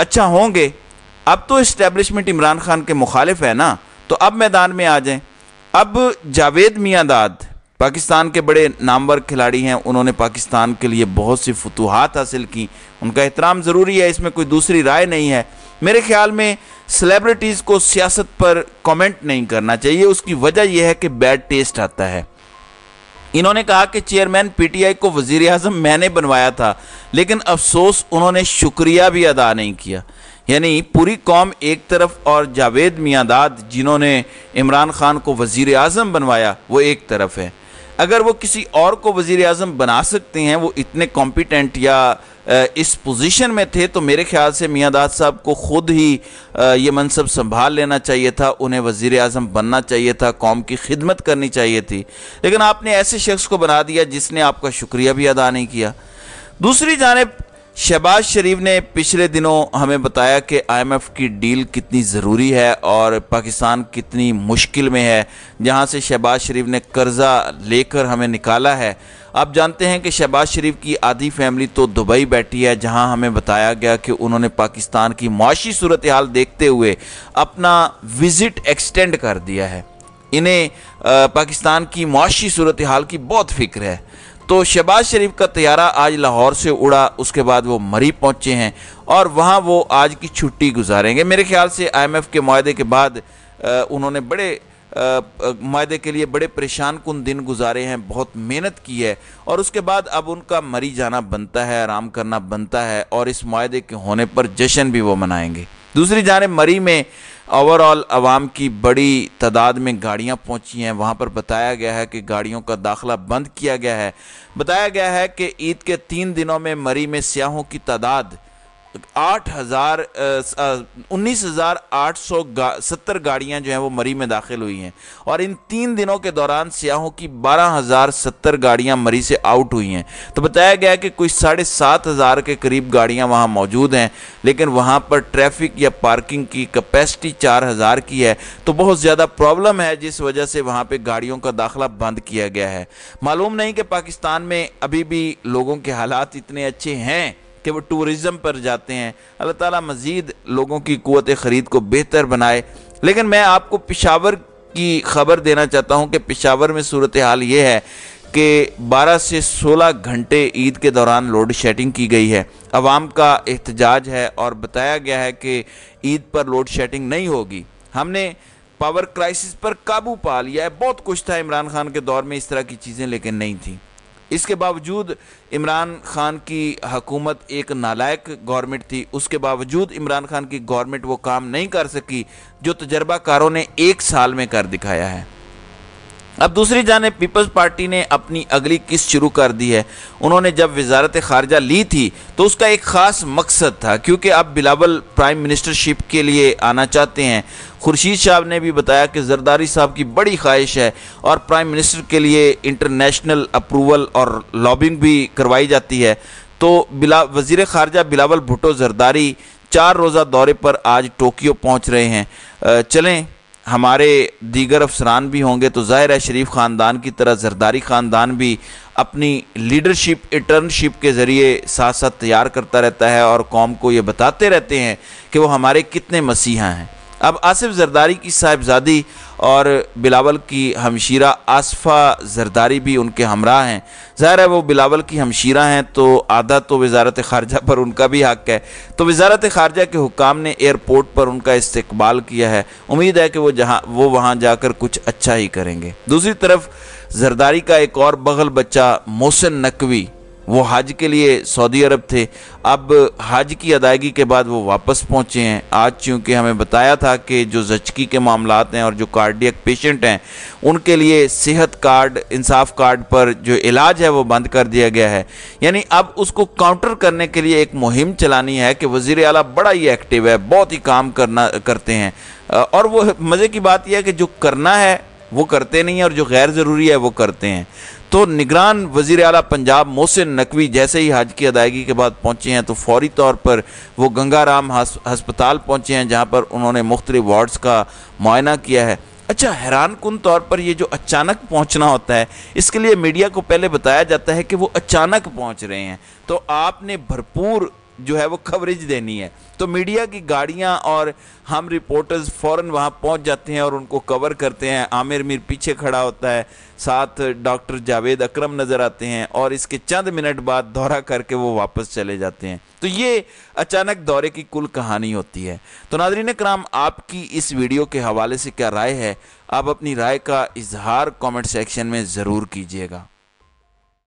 اچھا ہوں گے، اب تو اسٹیبلشمنٹ عمران خان کے مخالف ہے نا، تو اب میدان میں آ جائیں۔ اب جاوید میاں داد پاکستان کے بڑے نامور کھلاڑی ہیں، انہوں نے پاکستان کے لیے بہت سی فتوحات حاصل کی، ان کا احترام ضروری ہے، اس میں کوئی دوسری رائے نہیں ہے۔ میرے خیال میں سیلیبریٹیز کو سیاست پر کامنٹ نہیں کرنا چاہیے، اس کی وجہ یہ ہے کہ بیڈ ٹیسٹ آتا ہے۔ انہوں نے کہا کہ چیئرمین پی ٹی آئی کو وزیر اعظم میں نے بنوایا تھا، لیکن افسوس انہوں نے شکریہ بھی ادا نہیں کیا۔ یعنی پوری قوم ایک طرف اور جاوید میاں داد جنہوں نے عمران خان کو وزیر اعظم بنوایا وہ ایک طرف ہے۔ اگر وہ کسی اور کو وزیر اعظم بنا سکتے ہیں، وہ اتنے کمپیٹنٹ یا اس پوزیشن میں تھے، تو میرے خیال سے میاں داد صاحب کو خود ہی یہ منصب سنبھال لینا چاہیے تھا، انہیں وزیر اعظم بننا چاہیے تھا، قوم کی خدمت کرنی چاہیے تھی، لیکن آپ نے ایسے شخص کو بنا دیا جس نے آپ کا شکریہ بھی ادا نہیں کیا۔ دوسری جانب شہباز شریف نے پچھلے دنوں ہمیں بتایا کہ آئی ایم ایف کی ڈیل کتنی ضروری ہے اور پاکستان کتنی مشکل میں ہے، جہاں سے شہباز شریف نے قرضہ لے کر ہمیں نکالا ہے۔ آپ جانتے ہیں کہ شہباز شریف کی آدھی فیملی تو دبئی بیٹھی ہے، جہاں ہمیں بتایا گیا کہ انہوں نے پاکستان کی معاشی صورتحال دیکھتے ہوئے اپنا وزٹ ایکسٹینڈ کر دیا ہے۔ انہیں پاکستان کی معاشی صورتحال کی بہت فکر ہے۔ تو شہباز شریف کا طیارہ آج لاہور سے اڑا، اس کے بعد وہ مری پہنچے ہیں اور وہاں وہ آج کی چھٹی گزاریں گے۔ میرے خیال سے آئی ایم ایف کے معاہدے کے بعد انہوں نے معاہدے کے لیے بڑے پریشان کن دن گزارے ہیں، بہت محنت کی ہے، اور اس کے بعد اب ان کا مری جانا بنتا ہے، آرام کرنا بنتا ہے، اور اس معاہدے کے ہونے پر جشن بھی وہ منائیں گے۔ دوسری جانب مری میں اوورآل عوام کی بڑی تعداد میں گاڑیاں پہنچی ہیں، وہاں پر بتایا گیا ہے کہ گاڑیوں کا داخلہ بند کیا گیا ہے۔ بتایا گیا ہے کہ عید کے 3 دنوں میں مری میں سیاحوں کی تعداد 19,870 گاڑیاں جو ہیں وہ مری میں داخل ہوئی ہیں، اور ان 3 دنوں کے دوران سیاحوں کی 12,070 گاڑیاں مری سے آؤٹ ہوئی ہیں۔ تو بتایا گیا کہ کوئی 7,500 کے قریب گاڑیاں وہاں موجود ہیں، لیکن وہاں پر ٹریفک یا پارکنگ کی کیپیسٹی 4,000 کی ہے، تو بہت زیادہ پرابلم ہے، جس وجہ سے وہاں پہ گاڑیوں کا داخلہ بند کیا گیا ہے۔ معلوم نہیں کہ پاکستان میں ابھی بھی لوگوں کے حالات اتنے اچھے ہیں کہ وہ ٹورزم پر جاتے ہیں۔ اللہ تعالیٰ مزید لوگوں کی قوت خرید کو بہتر بنائے۔ لیکن میں آپ کو پشاور کی خبر دینا چاہتا ہوں کہ پشاور میں صورتحال یہ ہے کہ 12 سے 16 گھنٹے عید کے دوران لوڈ شیڈنگ کی گئی ہے۔ عوام کا احتجاج ہے اور بتایا گیا ہے کہ عید پر لوڈ شیڈنگ نہیں ہوگی۔ ہم نے پاور کرائسس پر قابو پا لیا ہے۔ بہت کچھ تھا عمران خان کے دور میں اس طرح کی چیزیں، لیکن نہیں تھیں۔ اس کے باوجود عمران خان کی حکومت ایک نالائق گورنمنٹ تھی، اس کے باوجود عمران خان کی گورنمنٹ وہ کام نہیں کر سکی جو تجربہ کاروں نے 1 سال میں کر دکھایا ہے۔ اب دوسری جانب پیپلز پارٹی نے اپنی اگلی قسط شروع کر دی ہے۔ انہوں نے جب وزارت خارجہ لی تھی تو اس کا ایک خاص مقصد تھا، کیونکہ اب بلاول پرائم منسٹرشپ کے لیے آنا چاہتے ہیں۔ خورشید صاحب نے بھی بتایا کہ زرداری صاحب کی بڑی خواہش ہے اور پرائم منسٹر کے لیے انٹرنیشنل اپروول اور لابنگ بھی کروائی جاتی ہے۔ تو وزیر خارجہ بلاول بھٹو زرداری 4 روزہ دورے پر آج ٹوکیو پہنچ رہے ہیں۔ چلیں ہمارے دیگر افسران بھی ہوں گے تو ظاہر ہے شریف خاندان کی طرح زرداری خاندان بھی اپنی لیڈرشپ انٹرنشپ کے ذریعے ساتھ ساتھ تیار کرتا رہتا ہے اور قوم کو یہ بتاتے رہتے ہیں کہ وہ ہمارے کتنے مسیحا ہیں۔ اب آصف زرداری کی صاحبزادی اور بلاول کی ہمشیرہ آصفہ زرداری بھی ان کے ہمراہ ہیں۔ ظاہر ہے وہ بلاول کی ہمشیرہ ہیں تو آدھا تو وزارت خارجہ پر ان کا بھی حق ہے۔ تو وزارت خارجہ کے حکام نے ایئرپورٹ پر ان کا استقبال کیا ہے۔ امید ہے کہ وہ وہاں جا کر کچھ اچھا ہی کریں گے۔ دوسری طرف زرداری کا ایک اور بغل بچہ محسن نقوی، وہ حج کے لیے سعودی عرب تھے، اب حج کی ادائیگی کے بعد وہ واپس پہنچے ہیں۔ آج چونکہ ہمیں بتایا تھا کہ جو زچگی کے معاملات ہیں اور جو کارڈیک پیشنٹ ہیں ان کے لیے صحت کارڈ، انصاف کارڈ پر جو علاج ہے وہ بند کر دیا گیا ہے۔ یعنی اب اس کو کاؤنٹر کرنے کے لیے ایک مہم چلانی ہے کہ وزیر اعلیٰ بڑا ہی ایکٹیو ہے، بہت ہی کام کرتے ہیں، اور وہ مزے کی بات یہ ہے کہ جو کرنا ہے وہ کرتے نہیں ہیں اور جو غیر ضروری ہے وہ کرتے ہیں۔ تو نگران وزیر اعلیٰ پنجاب محسن نقوی جیسے ہی حج کی ادائیگی کے بعد پہنچے ہیں تو فوری طور پر وہ گنگا رام ہسپتال پہنچے ہیں، جہاں پر انہوں نے مختلف وارڈز کا معائنہ کیا ہے۔ اچھا، حیران کن طور پر یہ جو اچانک پہنچنا ہوتا ہے اس کے لیے میڈیا کو پہلے بتایا جاتا ہے کہ وہ اچانک پہنچ رہے ہیں، تو آپ نے بھرپور جو ہے وہ کوریج دینی ہے، تو میڈیا کی گاڑیاں اور ہم رپورٹرز فوراً وہاں پہنچ جاتے ہیں اور ان کو کور کرتے ہیں۔ عامر میر پیچھے کھڑا ہوتا ہے، ساتھ ڈاکٹر جاوید اکرم نظر آتے ہیں، اور اس کے چند منٹ بعد دورہ کر کے وہ واپس چلے جاتے ہیں۔ تو یہ اچانک دورے کی کل کہانی ہوتی ہے۔ تو ناظرین کرام، آپ کی اس ویڈیو کے حوالے سے کیا رائے ہے؟ آپ اپنی رائے کا اظہار کامنٹ سیکشن میں ضرور کیجیے گا۔